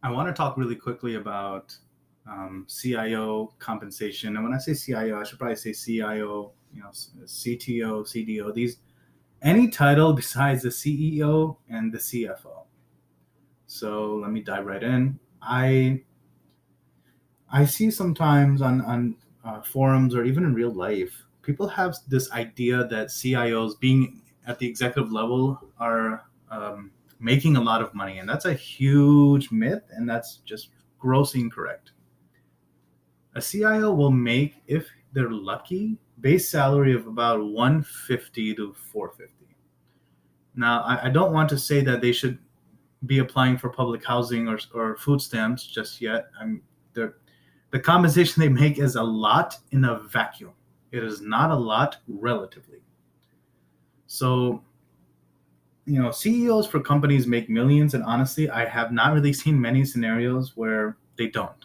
I want to talk really quickly about CIO compensation. And when I say CIO, I should probably say CIO, CTO, CDO, these any title besides the CEO and the CFO. So let me dive right in. I see sometimes on forums or even in real life, people have this idea that CIOs being at the executive level are making a lot of money, and that's a huge myth, and that's just grossly incorrect. A CIO will make, if they're lucky, base salary of about 150 to 450. Now, I don't want to say that they should be applying for public housing or food stamps just yet. The compensation they make is a lot in a vacuum. It is not a lot relatively. So, CEOs for companies make millions, and honestly, I have not really seen many scenarios where they don't.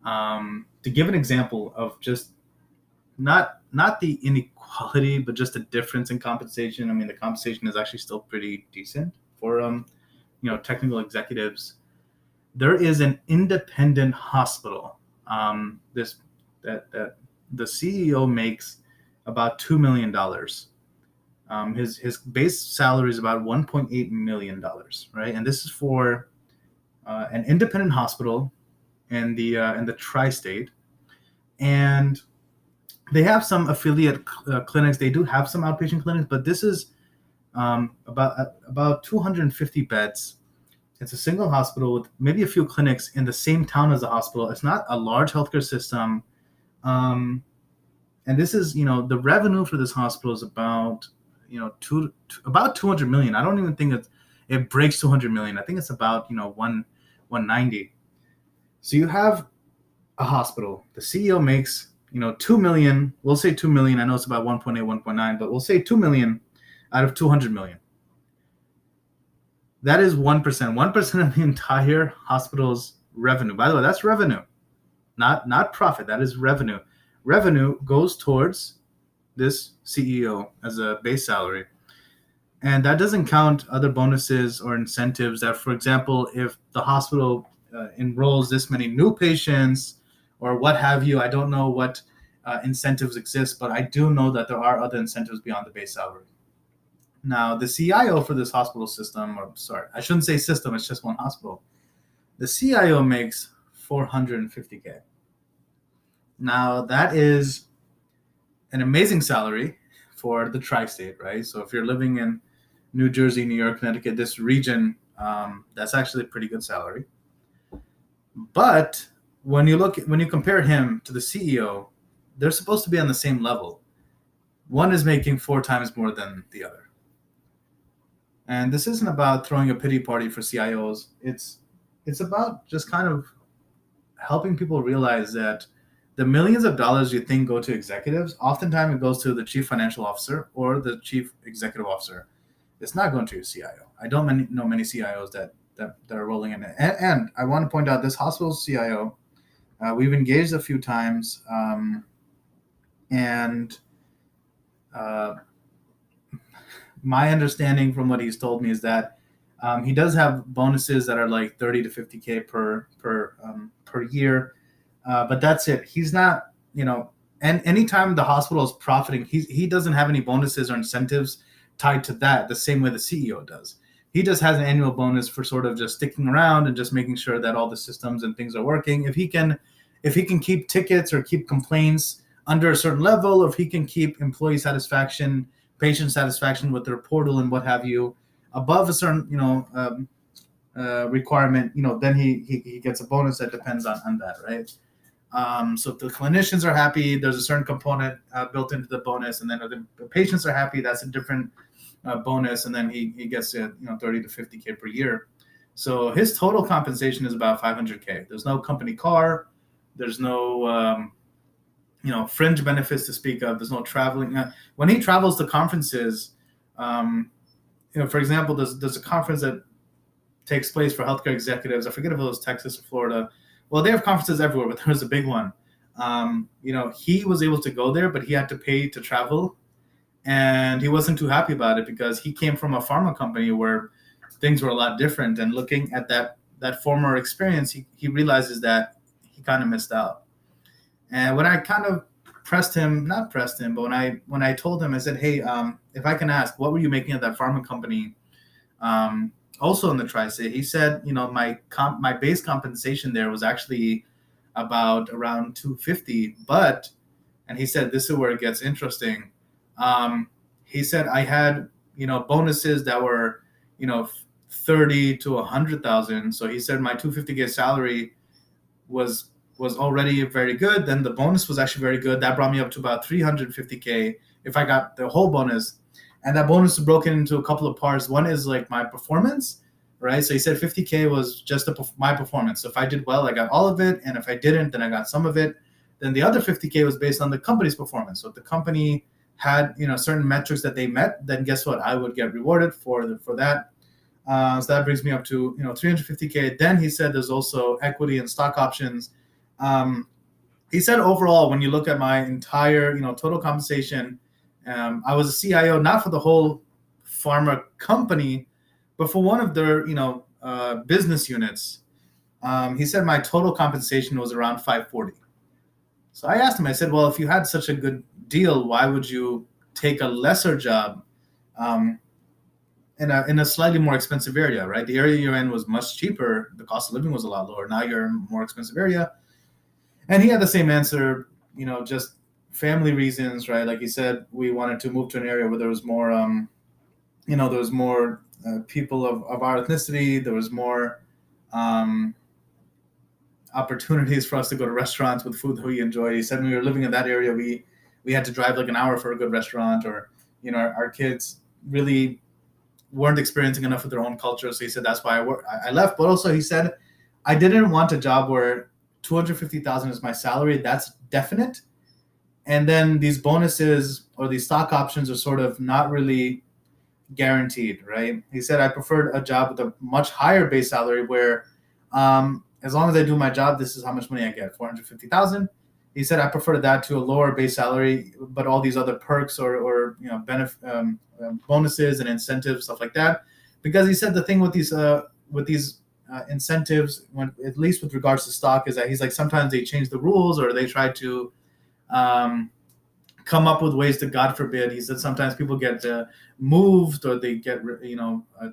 To give an example of just not the inequality, but just the difference in compensation. I mean, the compensation is actually still pretty decent for technical executives. There is an independent hospital. That the CEO makes about $2 million. His base salary is about $1.8 million, right? And this is for an independent hospital in the tri-state, and they have some affiliate clinics. They do have some outpatient clinics, but this is about 250 beds. It's a single hospital with maybe a few clinics in the same town as the hospital. It's not a large healthcare system. And this is, the revenue for this hospital is about, about 200 million. I don't even think it breaks 200 million. I think it's about, 190. So you have a hospital. The CEO makes, 2 million. We'll say 2 million. I know it's about 1.8, 1.9, but we'll say 2 million out of 200 million. That is 1%. 1% of the entire hospital's revenue. By the way, that's revenue, not profit. That is revenue. Revenue goes towards this CEO as a base salary. And that doesn't count other bonuses or incentives that, for example, if the hospital enrolls this many new patients or what have you, I don't know what incentives exist, but I do know that there are other incentives beyond the base salary. Now, the CIO for this hospital system, or sorry, I shouldn't say system, it's just one hospital. The CIO makes $450K. Now, that is an amazing salary for the tri-state, right? So if you're living in New Jersey, New York, Connecticut, this region, that's actually a pretty good salary. But when you compare him to the CEO, they're supposed to be on the same level. One is making 4 times more than the other. And this isn't about throwing a pity party for CIOs. It's about just kind of helping people realize that the millions of dollars you think go to executives, oftentimes it goes to the chief financial officer or the chief executive officer. It's not going to your CIO. I don't know many CIOs that are rolling in it. And I want to point out this hospital's CIO, we've engaged a few times, and my understanding from what he's told me is that he does have bonuses that are like 30 to 50K per year, but that's it. He's not, and anytime the hospital is profiting, he doesn't have any bonuses or incentives tied to that the same way the CEO does. He just has an annual bonus for sort of just sticking around and just making sure that all the systems and things are working. If he can keep tickets or keep complaints under a certain level, or if he can keep employee satisfaction, patient satisfaction with their portal and what have you above a certain requirement, then he gets a bonus that depends on that, right? So if the clinicians are happy, there's a certain component built into the bonus, and then if the patients are happy, that's a different bonus, and then he gets 30 to 50K per year. So his total compensation is about 500K. There's no company car, there's no fringe benefits to speak of. There's no traveling. When he travels to conferences, for example, there's a conference that takes place for healthcare executives. I forget if it was Texas or Florida. Well, they have conferences everywhere, but there was a big one. He was able to go there, but he had to pay to travel, and he wasn't too happy about it because he came from a pharma company where things were a lot different. And looking at that that former experience, he realizes that he kind of missed out. And when I kind of not pressed him, but when I told him, I said, hey, if I can ask, what were you making at that pharma company? Also in the Tri-State, he said, my base compensation there was actually about around 250, and he said, this is where it gets interesting. He said I had, bonuses that were, 30 to 100,000. So he said my 250K salary was already very good. Then the bonus was actually very good. That brought me up to about 350K if I got the whole bonus. And that bonus is broken into a couple of parts. One is like my performance, right? So he said 50K was just my performance. So if I did well, I got all of it. And if I didn't, then I got some of it. Then the other 50K was based on the company's performance. So if the company had, certain metrics that they met, then guess what? I would get rewarded for that. So that brings me up to, 350K. Then he said there's also equity and stock options. He said overall, when you look at my entire, total compensation, I was a CIO, not for the whole pharma company, but for one of their, business units. He said my total compensation was around 540. So I asked him, I said, well, if you had such a good deal, why would you take a lesser job in a slightly more expensive area, right? The area you're in was much cheaper. The cost of living was a lot lower. Now you're in a more expensive area. And he had the same answer, just family reasons, right? Like he said, we wanted to move to an area where there was more, there was more people of our ethnicity. There was more opportunities for us to go to restaurants with food that we enjoyed. He said when we were living in that area, we had to drive like an hour for a good restaurant, or, our kids really weren't experiencing enough of their own culture. So he said, that's why I left. But also he said, I didn't want a job where 250,000 is my salary. That's definite. And then these bonuses or these stock options are sort of not really guaranteed, right? He said, I preferred a job with a much higher base salary where, as long as I do my job, this is how much money I get, 450,000. He said, I prefer that to a lower base salary, but all these other perks or bonuses and incentives, stuff like that. Because he said the thing with these incentives, at least with regards to stock, is that he's like, sometimes they change the rules or they try to come up with ways to, God forbid, he said sometimes people get moved or they get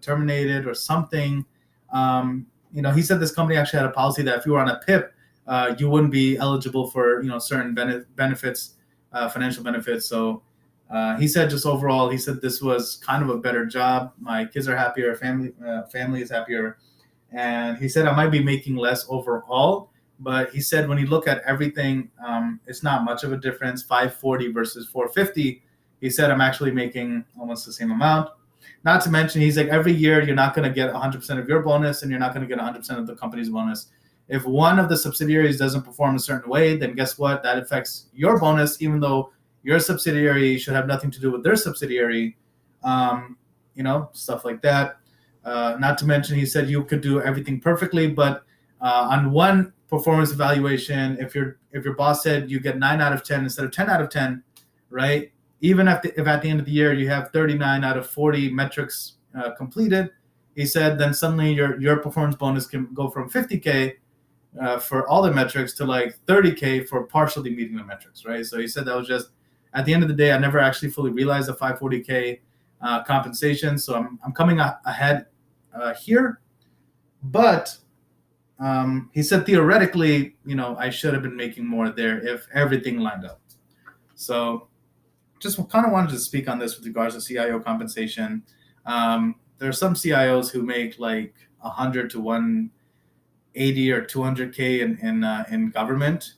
terminated or something. He said this company actually had a policy that if you were on a PIP, you wouldn't be eligible for certain benefits, financial benefits. So he said just overall, he said this was kind of a better job. My kids are happier, family is happier. And he said I might be making less overall, but he said when you look at everything, it's not much of a difference, 540 versus 450. He said I'm actually making almost the same amount. Not to mention, he's like, every year you're not going to get 100% of your bonus and you're not going to get 100% of the company's bonus. If one of the subsidiaries doesn't perform a certain way, then guess what? That affects your bonus, even though your subsidiary should have nothing to do with their subsidiary, stuff like that. Not to mention, he said you could do everything perfectly, but on one performance evaluation, if your boss said you get 9 out of 10 instead of 10 out of 10, right? Even if at the end of the year you have 39 out of 40 metrics completed, he said, then suddenly your performance bonus can go from 50K for all the metrics to like 30K for partially meeting the metrics, right? So he said that was just, at the end of the day, I never actually fully realized the 540K compensation. So I'm coming ahead here, but he said theoretically, I should have been making more there if everything lined up. So just kind of wanted to speak on this with regards to CIO compensation. There are some CIOs who make like 100 to 180 or 200K in government.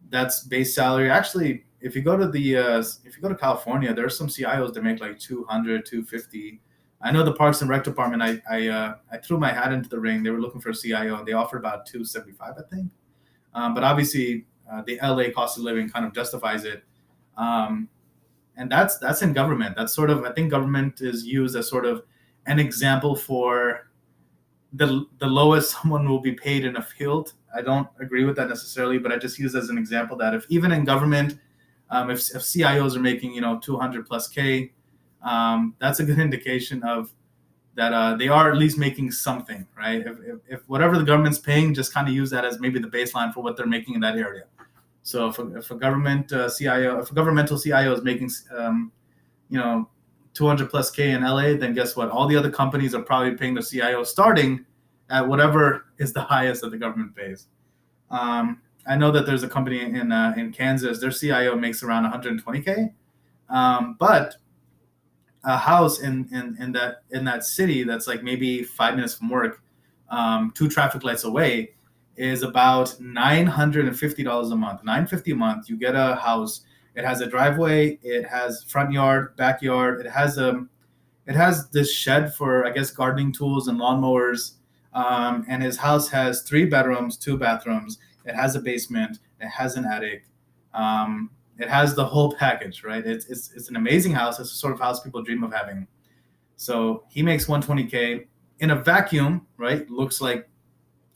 That's base salary. Actually, if you go to California, there are some CIOs that make like 200, 250. I know the Parks and Rec department. I threw my hat into the ring. They were looking for a CIO, and they offered about 275, I think. But obviously, the LA cost of living kind of justifies it. And that's in government. That's sort of, I think government is used as sort of an example for the lowest someone will be paid in a field. I don't agree with that necessarily, but I just use as an example that if even in government, if CIOs are making 200 plus K, that's a good indication of that they are at least making something, right? If whatever the government's paying, just kind of use that as maybe the baseline for what they're making in that area. So if a government CIO, if a governmental CIO is making, 200 plus K in LA, then guess what? All the other companies are probably paying their CIO starting at whatever is the highest that the government pays. I know that there's a company in Kansas, their CIO makes around 120K, but a house in that city that's like maybe 5 minutes from work, 2 traffic lights away, is about $950 a month. $950 a month. You get a house. It has a driveway. It has front yard, backyard. It has this shed for, I guess, gardening tools and lawnmowers. And his house has 3 bedrooms, 2 bathrooms. It has a basement. It has an attic. It has the whole package, right? It's an amazing house. It's the sort of house people dream of having. So he makes 120K in a vacuum, right? Looks like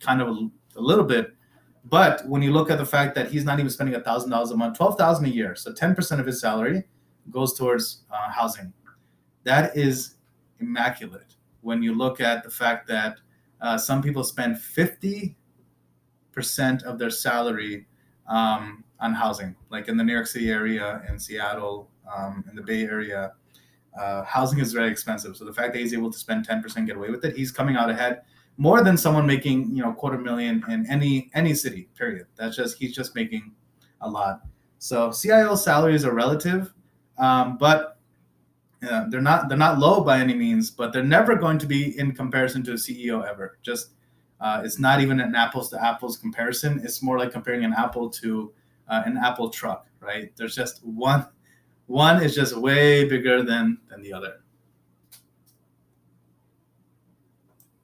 kind of a little bit, but when you look at the fact that he's not even spending $1,000 a month, $12,000 a year, so 10% of his salary goes towards housing. That is immaculate. When you look at the fact that some people spend 50% of their salary on housing, like in the New York City area, in Seattle, in the Bay Area, housing is very expensive. So the fact that he's able to spend 10%, get away with it, he's coming out ahead more than someone making, $250,000 in any city, period. He's just making a lot. So CIO salaries are relative, but they're not low by any means, but they're never going to be in comparison to a CEO ever. It's not even an apples to apples comparison. It's more like comparing an apple to an Apple truck, right? There's just one is just way bigger than the other.